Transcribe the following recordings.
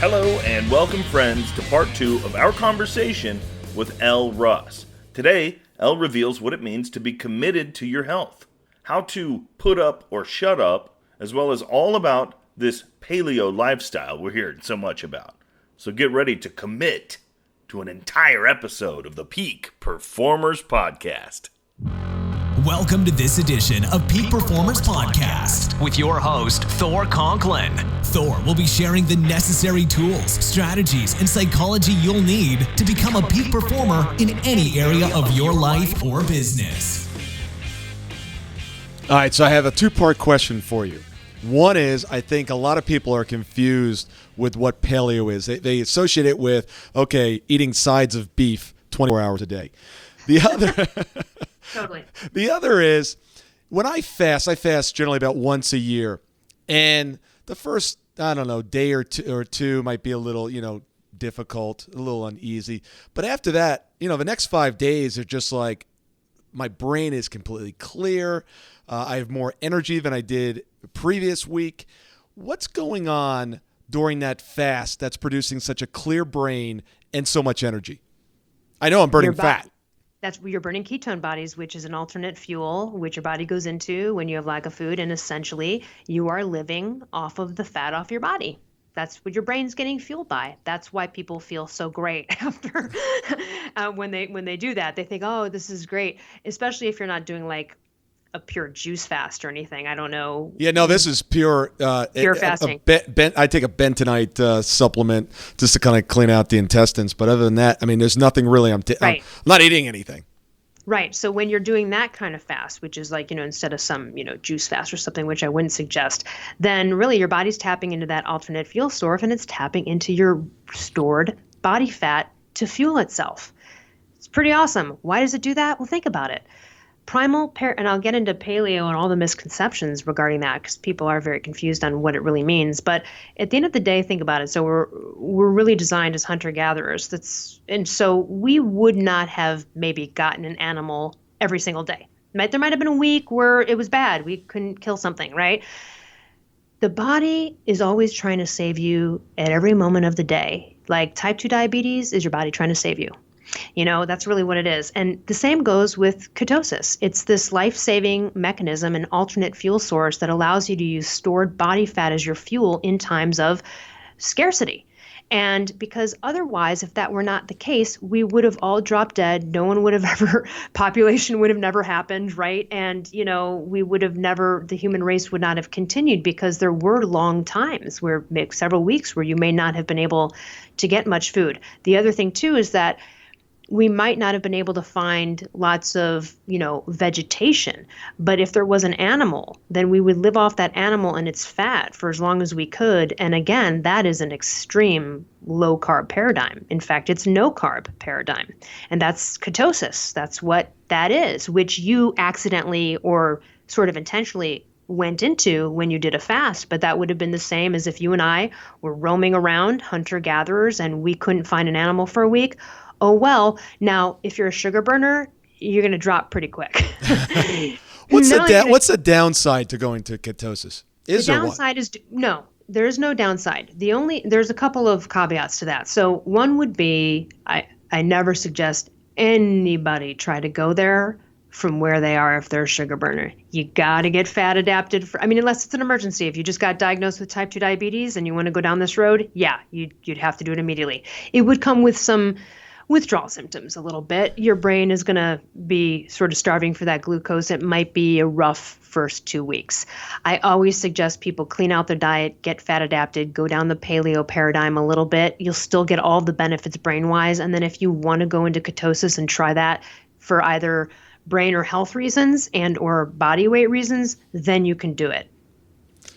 Hello and welcome, friends, to part 2 of our conversation with Elle Russ. Today, Elle reveals what it means to be committed to your health, how to put up or shut up, as well as all about this paleo lifestyle we're hearing so much about. So get ready to commit to an entire episode of the Peak Performers Podcast. Welcome to this edition of Peak Performers Podcast with your host, Thor Conklin. Thor will be sharing the necessary tools, strategies, and psychology you'll need to become a peak performer in any area of your life or business. All right, so I have a two-part question for you. One is, I think a lot of people are confused with what paleo is. They associate it with, okay, eating sides of beef 24 hours a day. The other... Totally. The other is, when I fast generally about once a year. And the first, day or two might be a little, difficult, a little uneasy. But after that, the next 5 days are just like, my brain is completely clear. I have more energy than I did the previous week. What's going on during that fast that's producing such a clear brain and so much energy? I know I'm burning fat. That's where you're burning ketone bodies, which is an alternate fuel, which your body goes into when you have lack of food. And essentially, you are living off of the fat off your body. That's what your brain's getting fueled by. That's why people feel so great after when they do that. They think, oh, this is great, especially if you're not doing like a pure juice fast or anything. I don't know. Yeah, no, this is pure fasting. I take a bentonite supplement just to kind of clean out the intestines. But other than that, there's nothing really. I'm not eating anything. Right. So when you're doing that kind of fast, which is like, instead of some, juice fast or something, which I wouldn't suggest, then really your body's tapping into that alternate fuel source and it's tapping into your stored body fat to fuel itself. It's pretty awesome. Why does it do that? Well, think about it. And I'll get into paleo and all the misconceptions regarding that because people are very confused on what it really means. But at the end of the day, think about it. So we're really designed as hunter-gatherers. And so we would not have maybe gotten an animal every single day. There might have been a week where it was bad. We couldn't kill something, right? The body is always trying to save you at every moment of the day. Like type 2 diabetes is your body trying to save you. That's really what it is. And the same goes with ketosis. It's this life-saving mechanism, an alternate fuel source that allows you to use stored body fat as your fuel in times of scarcity. And because otherwise, if that were not the case, we would have all dropped dead. No one would have population would have never happened, right? And, we would have the human race would not have continued because there were long times where several weeks where you may not have been able to get much food. The other thing too is that we might not have been able to find lots of, vegetation. But if there was an animal, then we would live off that animal and its fat for as long as we could. And again, that is an extreme low carb paradigm. In fact, it's no carb paradigm. And that's ketosis. That's what that is, which you accidentally or sort of intentionally went into when you did a fast. But that would have been the same as if you and I were roaming around hunter-gatherers and we couldn't find an animal for a week. Oh, well, now, if you're a sugar burner, you're going to drop pretty quick. What's the downside to going to ketosis? The downside is no, there is no downside. There's a couple of caveats to that. So one would be, I never suggest anybody try to go there from where they are if they're a sugar burner. You got to get fat adapted unless it's an emergency. If you just got diagnosed with type 2 diabetes and you want to go down this road, yeah, you'd have to do it immediately. It would come with some withdrawal symptoms a little bit. Your brain is going to be sort of starving for that glucose. It might be a rough first 2 weeks. I always suggest people clean out their diet, get fat adapted, go down the paleo paradigm a little bit. You'll still get all the benefits brain-wise. And then if you want to go into ketosis and try that for either brain or health reasons and or body weight reasons, then you can do it.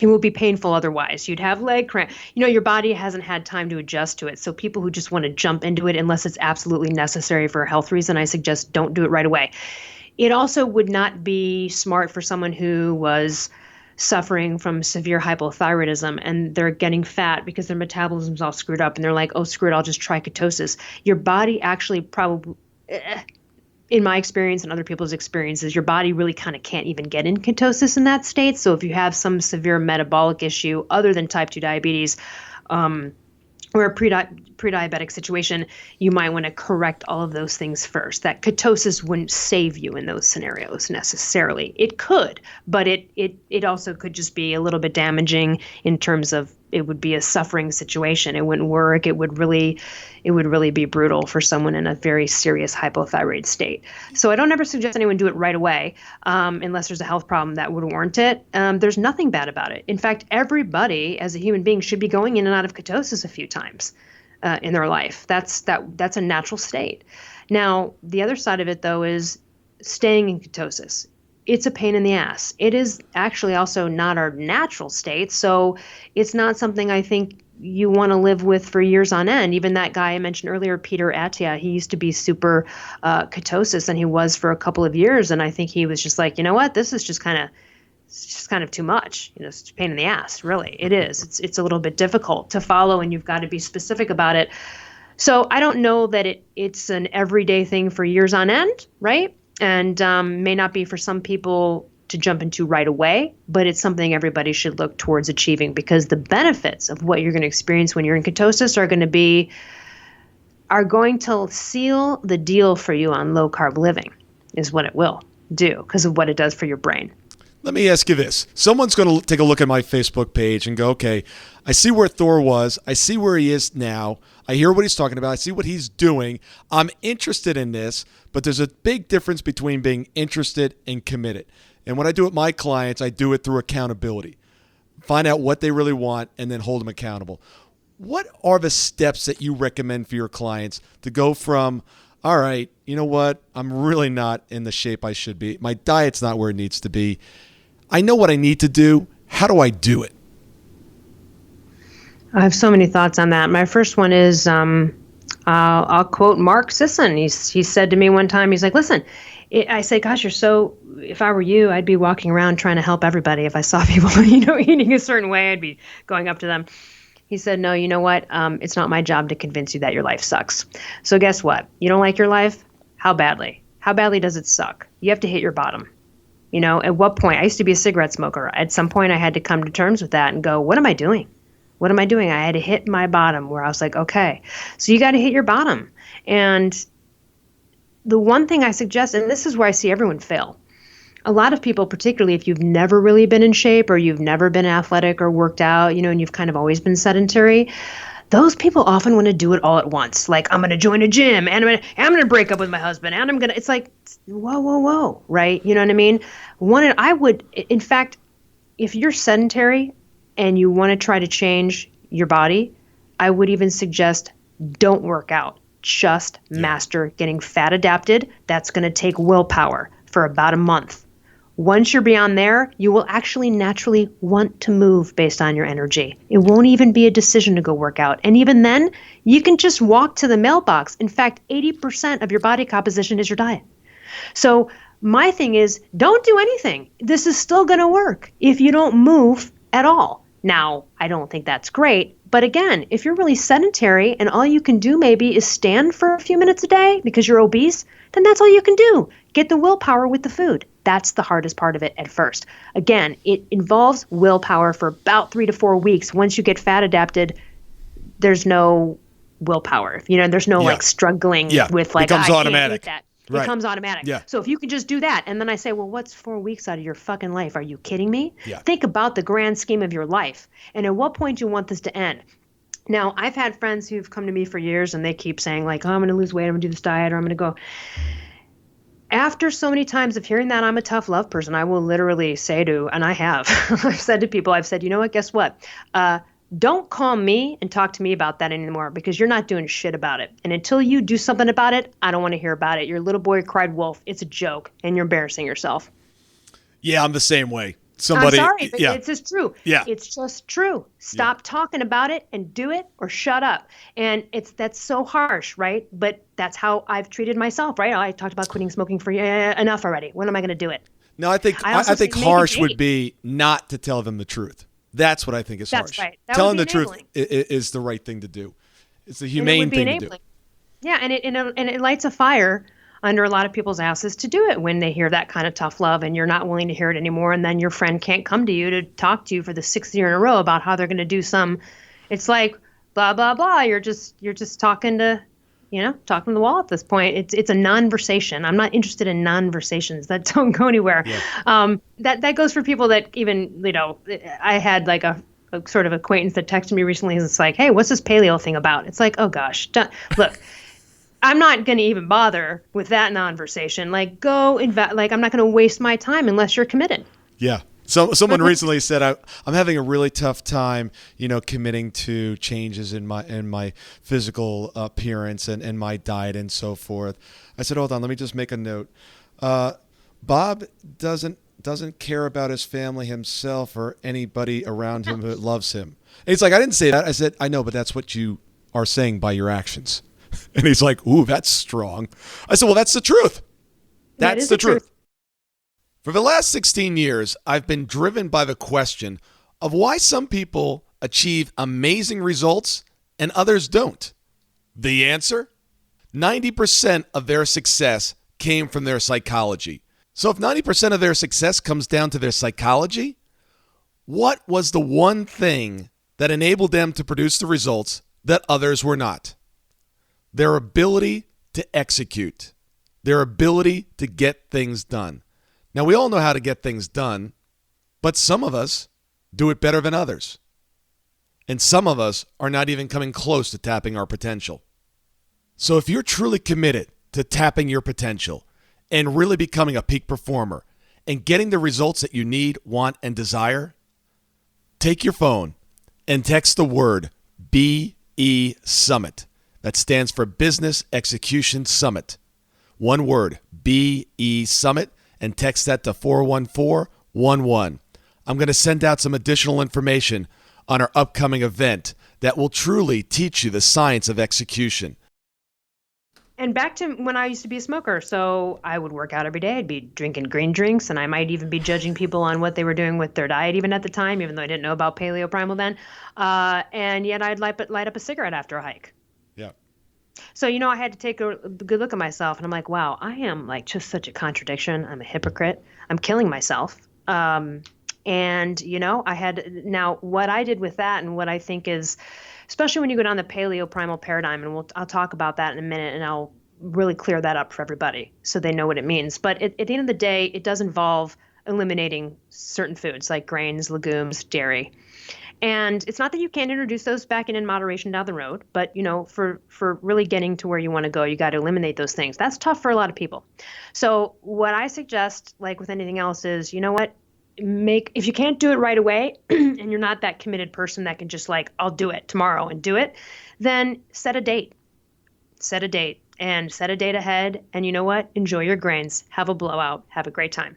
It will be painful otherwise. You'd have leg cramp. Your body hasn't had time to adjust to it. So people who just want to jump into it, unless it's absolutely necessary for a health reason, I suggest don't do it right away. It also would not be smart for someone who was suffering from severe hypothyroidism and they're getting fat because their metabolism's all screwed up and they're like, oh, screw it, I'll just try ketosis. Your body actually probably in my experience and other people's experiences, your body really kind of can't even get in ketosis in that state. So if you have some severe metabolic issue other than type 2 diabetes, or a pre-diabetic situation, you might want to correct all of those things first. That ketosis wouldn't save you in those scenarios necessarily. It could, but it also could just be a little bit damaging in terms of it would be a suffering situation. It wouldn't work. It would really be brutal for someone in a very serious hypothyroid state. So I don't ever suggest anyone do it right away unless there's a health problem that would warrant it. There's nothing bad about it. In fact, everybody as a human being should be going in and out of ketosis a few times in their life. That's a natural state. Now, the other side of it, though, is staying in ketosis. It's a pain in the ass. It is actually also not our natural state, so it's not something I think you want to live with for years on end. Even that guy I mentioned earlier, Peter Attia, he used to be super ketosis, and he was for a couple of years, and I think he was just like, you know what, this is just kind of too much. It's a pain in the ass, really. It is. It's a little bit difficult to follow, and you've got to be specific about it. So I don't know that it's an everyday thing for years on end, right? And may not be for some people to jump into right away, but it's something everybody should look towards achieving, because the benefits of what you're going to experience when you're in ketosis are going to seal the deal for you on low carb living, is what it will do because of what it does for your brain. Let me ask you this. Someone's going to take a look at my Facebook page and go, okay, I see where Thor was. I see where he is now. I hear what he's talking about. I see what he's doing. I'm interested in this, but there's a big difference between being interested and committed. And when I do it with my clients, I do it through accountability. Find out what they really want and then hold them accountable. What are the steps that you recommend for your clients to go from, all right, you know what, I'm really not in the shape I should be. My diet's not where it needs to be. I know what I need to do. How do I do it? I have so many thoughts on that. My first one is, I'll quote Mark Sisson. He said to me one time, he's like, listen, I say, gosh, if I were you, I'd be walking around trying to help everybody. If I saw people, eating a certain way, I'd be going up to them. He said, no, you know what? It's not my job to convince you that your life sucks. So guess what? You don't like your life? How badly? How badly does it suck? You have to hit your bottom. At what point? I used to be a cigarette smoker. At some point, I had to come to terms with that and go, what am I doing? What am I doing? I had to hit my bottom where I was like, okay, so you got to hit your bottom. And the one thing I suggest, and this is where I see everyone fail. A lot of people, particularly if you've never really been in shape or you've never been athletic or worked out, and you've kind of always been sedentary, those people often want to do it all at once. Like, I'm going to join a gym and I'm going to break up with my husband and it's like, whoa, right? You know what I mean? In fact, if you're sedentary and you want to try to change your body, I would even suggest don't work out. Just master getting fat adapted. That's going to take willpower for about a month. Once you're beyond there, you will actually naturally want to move based on your energy. It won't even be a decision to go work out. And even then, you can just walk to the mailbox. In fact, 80% of your body composition is your diet. So my thing is, don't do anything. This is still going to work if you don't move at all. Now, I don't think that's great. But again, if you're really sedentary and all you can do maybe is stand for a few minutes a day because you're obese, then that's all you can do. Get the willpower with the food. That's the hardest part of it at first. Again, it involves willpower for about 3 to 4 weeks. Once you get fat adapted, there's no willpower. There's no struggling with like, becomes automatic. Can't eat that. Right. It becomes automatic. Yeah. So if you can just do that, and then I say, well, what's 4 weeks out of your fucking life? Are you kidding me? Yeah. Think about the grand scheme of your life. And at what point do you want this to end? Now, I've had friends who've come to me for years and they keep saying like, oh, I'm going to lose weight, I'm going to do this diet, or I'm going to go. After so many times of hearing that I'm a tough love person, I will literally say and I have, I've said to people, you know what, guess what? Don't call me and talk to me about that anymore because you're not doing shit about it. And until you do something about it, I don't want to hear about it. Your little boy cried wolf. It's a joke and you're embarrassing yourself. Yeah, I'm the same way. I'm sorry, but it's just true. Yeah. It's just true. Stop talking about it and do it or shut up. And that's so harsh, right? But that's how I've treated myself, right? I talked about quitting smoking for enough already. When am I going to do it? No, I think harsh would be not to tell them the truth. That's what I think is harsh. Right. Telling the truth is the right thing to do. It's the humane thing to do. Yeah, and it lights a fire under a lot of people's asses to do it when they hear that kind of tough love and you're not willing to hear it anymore, and then your friend can't come to you to talk to you for the 6th year in a row about how they're going to do some. It's like, blah, blah, blah. You're just talking to the wall at this point. It's a non-versation. I'm not interested in non-versations that don't go anywhere. Yeah. That goes for people that even, I had like a sort of acquaintance that texted me recently. It's like, hey, what's this paleo thing about? It's like, oh gosh, look, I'm not going to even bother with that non-versation. Like, go invest. Like, I'm not going to waste my time unless you're committed. Yeah. So someone recently said, I'm having a really tough time, committing to changes in my physical appearance and my diet and so forth. I said, hold on, let me just make a note. Bob doesn't care about his family, himself, or anybody around him who loves him. And he's like, I didn't say that. I said, I know, but that's what you are saying by your actions. And he's like, ooh, that's strong. I said, well, that's the truth. That's the truth. For the last 16 years, I've been driven by the question of why some people achieve amazing results and others don't. The answer? 90% of their success came from their psychology. So if 90% of their success comes down to their psychology, what was the one thing that enabled them to produce the results that others were not? Their ability to execute, their ability to get things done. Now, we all know how to get things done, but some of us do it better than others. And some of us are not even coming close to tapping our potential. So if you're truly committed to tapping your potential and really becoming a peak performer and getting the results that you need, want, and desire, take your phone and text the word BE Summit. That stands for Business Execution Summit. One word, BE Summit, and text that to 41411. I'm going to send out some additional information on our upcoming event that will truly teach you the science of execution. And back to when I used to be a smoker. So I would work out every day. I'd be drinking green drinks, and I might even be judging people on what they were doing with their diet even at the time, even though I didn't know about paleo primal then. And yet I'd light up a cigarette after a hike. Yeah. So, I had to take a good look at myself, and I'm like, wow, I am like just such a contradiction. I'm a hypocrite. I'm killing myself. And, I had now what I did with that, and what I think is, especially when you go down the paleo primal paradigm, and I'll talk about that in a minute, and I'll really clear that up for everybody so they know what it means. But at the end of the day, it does involve eliminating certain foods like grains, legumes, dairy. And it's not that you can't introduce those back in moderation down the road, but for really getting to where you want to go, you got to eliminate those things. That's tough for a lot of people. So what I suggest, like with anything else, is, if you can't do it right away and you're not that committed person that can just like, I'll do it tomorrow and do it, then set a date ahead. And you know what? Enjoy your grains, have a blowout, have a great time,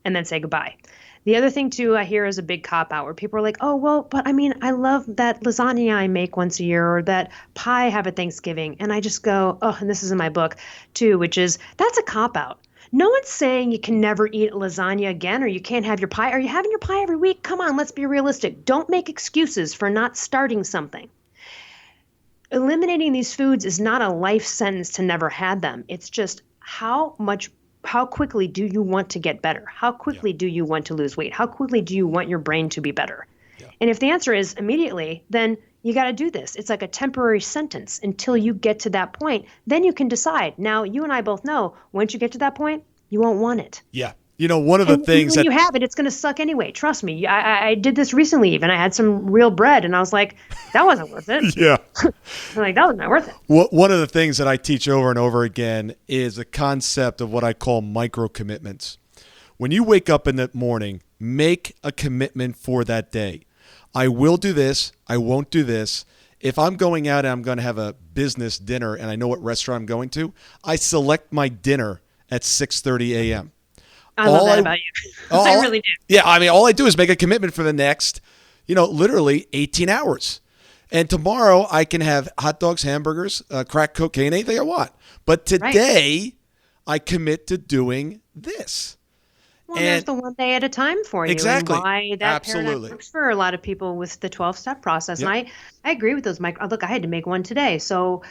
and then say goodbye. The other thing, too, I hear is a big cop-out where people are like, oh, well, but I mean, I love that lasagna I make once a year, or that pie I have at Thanksgiving. And I just go, oh, and this is in my book, too, which is, that's a cop-out. No one's saying you can never eat lasagna again, or you can't have your pie. Are you having your pie every week? Come on, let's be realistic. Don't make excuses for not starting something. Eliminating these foods is not a life sentence to never have them. It's just how quickly do you want to get better? How quickly do you want to lose weight? How quickly do you want your brain to be better? Yeah. And if the answer is immediately, then you got to do this. It's like a temporary sentence until you get to that point. Then you can decide. Now, you and I both know once you get to that point, you won't want it. Yeah. One of the things when you have it, it's going to suck anyway. Trust me. I did this recently even. I had some real bread, and I was like, that wasn't worth it. Yeah. I'm like, that was not worth it. One of the things that I teach over and over again is the concept of what I call micro commitments. When you wake up in the morning, make a commitment for that day. I will do this. I won't do this. If I'm going out and I'm going to have a business dinner and I know what restaurant I'm going to, I select my dinner at 6:30 a.m. I love that about you. I really do. Yeah, I mean, all I do is make a commitment for the next, literally 18 hours. And tomorrow I can have hot dogs, hamburgers, crack cocaine, anything I want. But today I commit to doing this. Well, there's the one day at a time for you. Exactly. And why that paradigm works for a lot of people with the 12-step process. Yep. And I agree with those. Look, I had to make one today. So,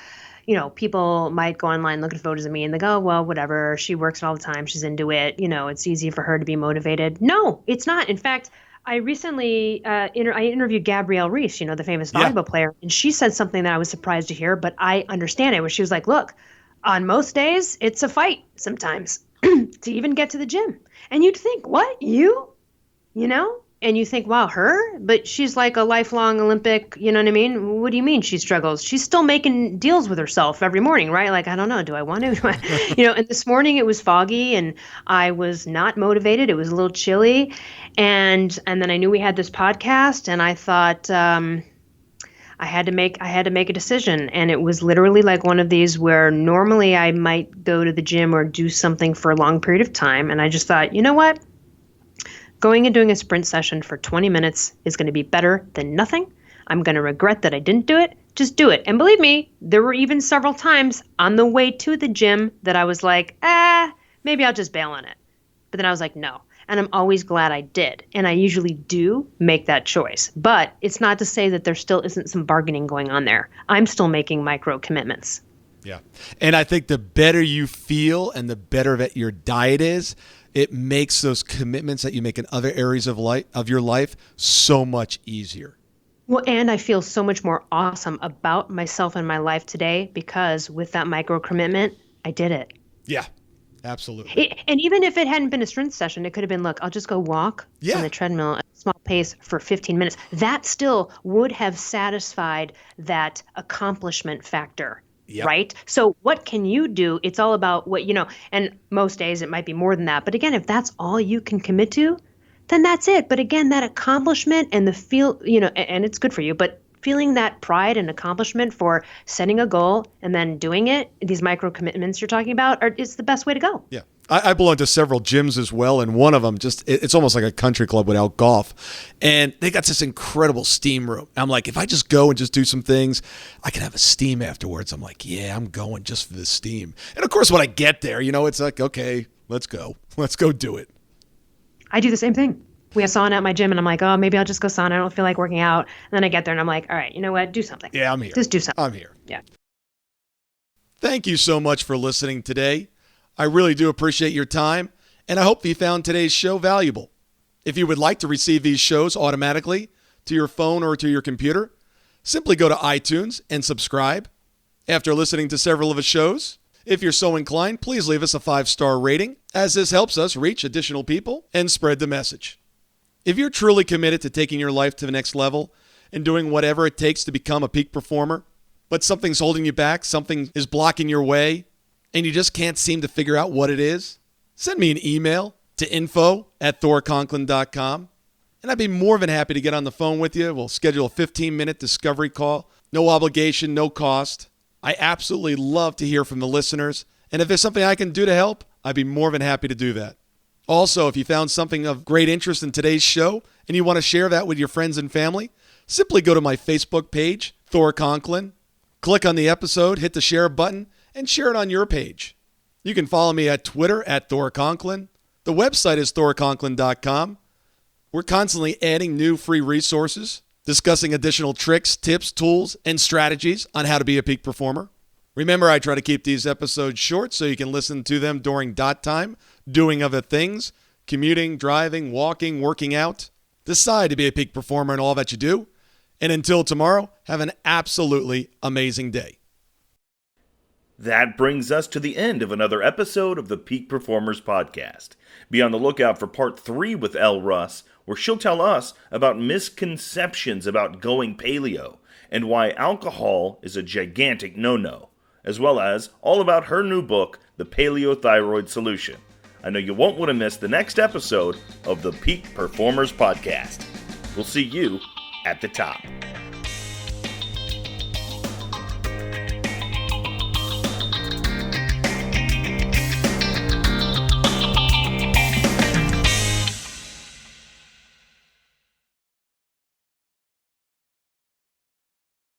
people might go online, look at photos of me, and they go, well, whatever. She works all the time. She's into it. It's easy for her to be motivated. No, it's not. In fact, I recently I interviewed Gabrielle Reese, the famous volleyball player, and she said something that I was surprised to hear, but I understand it, where she was like, look, on most days, it's a fight sometimes to even get to the gym. And you'd think, what, you know? And you think, wow, her? But she's like a lifelong Olympic, you know what I mean? What do you mean she struggles? She's still making deals with herself every morning, right? Like, I don't know, do I want to? And this morning it was foggy and I was not motivated. It was a little chilly. And then I knew we had this podcast and I thought I had to make a decision. And it was literally like one of these where normally I might go to the gym or do something for a long period of time. And I just thought, you know what? Going and doing a sprint session for 20 minutes is going to be better than nothing. I'm going to regret that I didn't do it. Just do it. And believe me, there were even several times on the way to the gym that I was like, maybe I'll just bail on it. But then I was like, no. And I'm always glad I did. And I usually do make that choice. But it's not to say that there still isn't some bargaining going on there. I'm still making micro commitments. Yeah. And I think the better you feel and the better that your diet is, it makes those commitments that you make in other areas of your life so much easier. Well, and I feel so much more awesome about myself and my life today because with that micro commitment, I did it. Yeah, absolutely. And even if it hadn't been a strength session, it could have been, look, I'll just go walk on the treadmill at a small pace for 15 minutes. That still would have satisfied that accomplishment factor. Yep. Right? So what can you do? It's all about what, and most days it might be more than that. But again, if that's all you can commit to, then that's it. But again, that accomplishment and the feel, and it's good for you, but feeling that pride and accomplishment for setting a goal and then doing it, these micro commitments you're talking about, is the best way to go. Yeah. I belong to several gyms as well, and one of them it's almost like a country club without golf. And they got this incredible steam room. I'm like, if I just go and just do some things, I can have a steam afterwards. I'm like, yeah, I'm going just for the steam. And of course, when I get there, it's like, okay, let's go. Let's go do it. I do the same thing. We have sauna at my gym, and I'm like, oh, maybe I'll just go sauna. I don't feel like working out. And then I get there, and I'm like, all right, you know what? Do something. Yeah, I'm here. Just do something. I'm here. Yeah. Thank you so much for listening today. I really do appreciate your time, and I hope you found today's show valuable. If you would like to receive these shows automatically to your phone or to your computer, simply go to iTunes and subscribe. After listening to several of the shows, if you're so inclined, please leave us a 5-star rating, as this helps us reach additional people and spread the message. If you're truly committed to taking your life to the next level and doing whatever it takes to become a peak performer, but something's holding you back, something is blocking your way, and you just can't seem to figure out what it is, send me an email to info@thorconklin.com, and I'd be more than happy to get on the phone with you. We'll schedule a 15-minute discovery call. No obligation, no cost. I absolutely love to hear from the listeners, and if there's something I can do to help, I'd be more than happy to do that. Also, if you found something of great interest in today's show and you want to share that with your friends and family, simply go to my Facebook page, Thor Conklin, click on the episode, hit the share button, and share it on your page. You can follow me at Twitter @ThorConklin. The website is thorconklin.com. We're constantly adding new free resources, discussing additional tricks, tips, tools, and strategies on how to be a peak performer. Remember, I try to keep these episodes short so you can listen to them during dot time, doing other things, commuting, driving, walking, working out. Decide to be a peak performer in all that you do. And until tomorrow, have an absolutely amazing day. That brings us to the end of another episode of the Peak Performers Podcast. Be on the lookout for part 3 with Elle Russ, where she'll tell us about misconceptions about going paleo and why alcohol is a gigantic no-no, as well as all about her new book, The Paleo Thyroid Solution. I know you won't want to miss the next episode of the Peak Performers Podcast. We'll see you at the top.